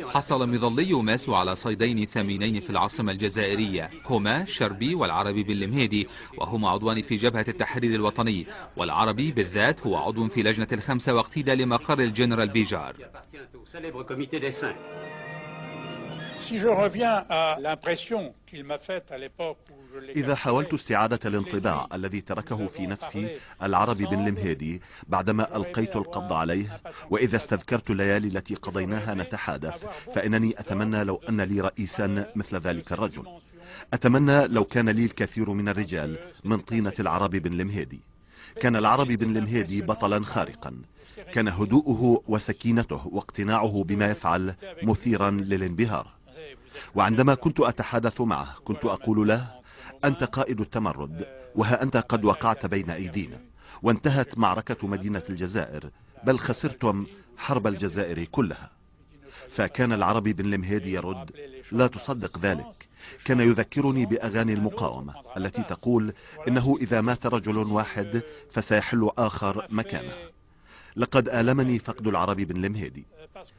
حصل مظلي ماسو على صيدين ثمينين في العاصمة الجزائرية، هما شربي والعربي بن المهيدي، وهما عضوان في جبهة التحرير الوطني، والعربي بالذات هو عضو في لجنة الخمسة واقتيد لمقر الجنرال بيجار. إذا حاولت استعادة الانطباع الذي تركه في نفسي العربي بن المهيدي بعدما ألقيت القبض عليه، وإذا استذكرت الليالي التي قضيناها نتحادث، فإنني أتمنى لو أن لي رئيسا مثل ذلك الرجل. أتمنى لو كان لي الكثير من الرجال من طينة العربي بن المهيدي. كان العربي بن المهيدي بطلا خارقا، كان هدوءه وسكينته واقتناعه بما يفعل مثيرا للانبهار. وعندما كنت أتحدث معه كنت أقول له: أنت قائد التمرد، وها أنت قد وقعت بين أيدينا، وانتهت معركة مدينة الجزائر، بل خسرتم حرب الجزائر كلها. فكان العربي بن المهيدي يرد: لا تصدق ذلك. كان يذكرني بأغاني المقاومة التي تقول إنه إذا مات رجل واحد فسيحل آخر مكانه. لقد آلمني فقد العربي بن المهيدي.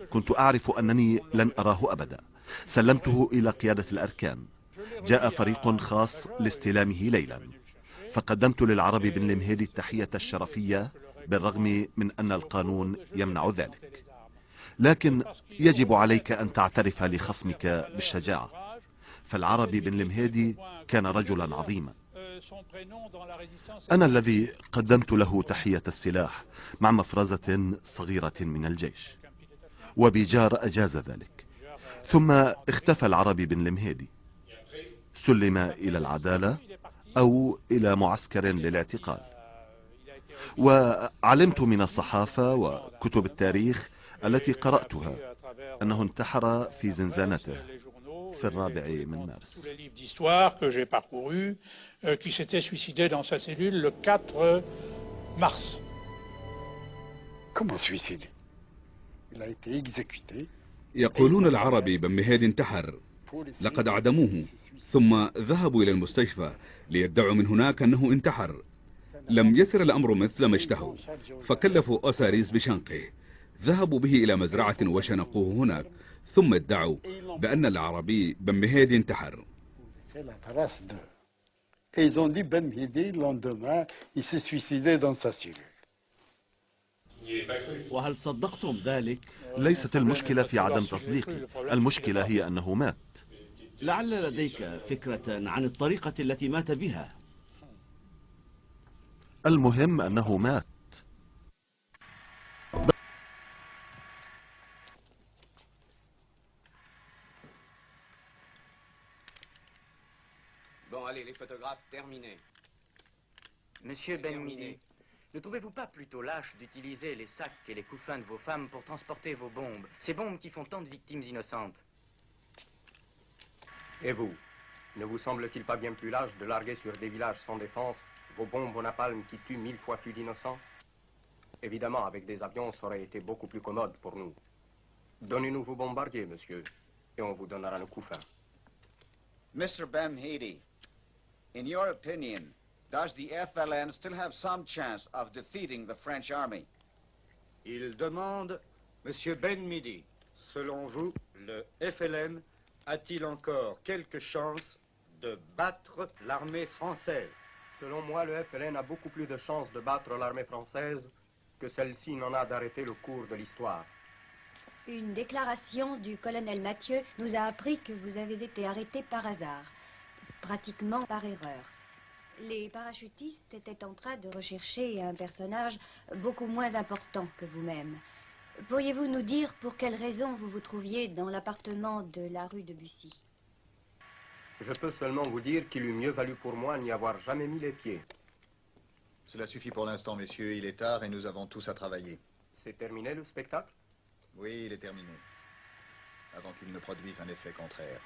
كنت أعرف أنني لن أراه أبدا. سلمته إلى قيادة الأركان. جاء فريق خاص لاستلامه ليلا، فقدمت للعربي بن المهيدي التحية الشرفية بالرغم من أن القانون يمنع ذلك. لكن يجب عليك أن تعترف لخصمك بالشجاعة، فالعربي بن المهيدي كان رجلا عظيما. أنا الذي قدمت له تحية السلاح مع مفرزة صغيرة من الجيش، وبيجار أجاز ذلك. ثم اختفى العربي بن المهيدي، سلم إلى العدالة أو إلى معسكر للاعتقال. وعلمت من الصحافة وكتب التاريخ التي قرأتها أنه انتحر في زنزانته في 4 من مارس. يقولون العربي بن مهيدي انتحر، لقد أعدموه ثم ذهبوا إلى المستشفى ليدعوا من هناك أنه انتحر. لم يسر الأمر مثل ما اشتهوا، فكلفوا أوساريس بشنقه. ذهبوا به إلى مزرعة وشنقوه هناك، ثم ادعوا بأن العربي بن مهيدي انتحر. وهل صدقتم ذلك؟ ليست المشكلة في عدم تصديقي، المشكلة هي أنه مات. لعل لديك فكرة عن الطريقة التي مات بها. المهم أنه مات. Bon, allez, les photographes, terminés. Monsieur Ben-Midi, ne trouvez-vous pas plutôt lâche d'utiliser les sacs et les couffins de vos femmes pour transporter vos bombes, ces bombes qui font tant de victimes innocentes? Et vous, ne vous semble-t-il pas bien plus lâche de larguer sur des villages sans défense vos bombes au napalm qui tuent 1000 fois plus d'innocents? Évidemment, avec des avions, ça aurait été beaucoup plus commode pour nous. Donnez-nous vos bombardiers, monsieur, et on vous donnera nos couffins. Mr. Ben-Midi, in your opinion, does the FLN still have some chance of defeating the French army? Il demande, Monsieur Ben-Midi, selon vous, le FLN a-t-il encore quelque chance de battre l'armée française? Selon moi, le FLN a beaucoup plus de chances de battre l'armée française que celle-ci n'en a d'arrêter le cours de l'histoire. Une déclaration du colonel Mathieu nous a appris que vous avez été arrêté par hasard, pratiquement par erreur. Les parachutistes étaient en train de rechercher un personnage beaucoup moins important que vous-même. Pourriez-vous nous dire pour quelle raison vous vous trouviez dans l'appartement de la rue de Bussy? Je peux seulement vous dire qu'il eût mieux valu pour moi n'y avoir jamais mis les pieds. Cela suffit pour l'instant, messieurs. Il est tard et nous avons tous à travailler. C'est terminé le spectacle? Oui, il est terminé. Avant qu'il ne produise un effet contraire.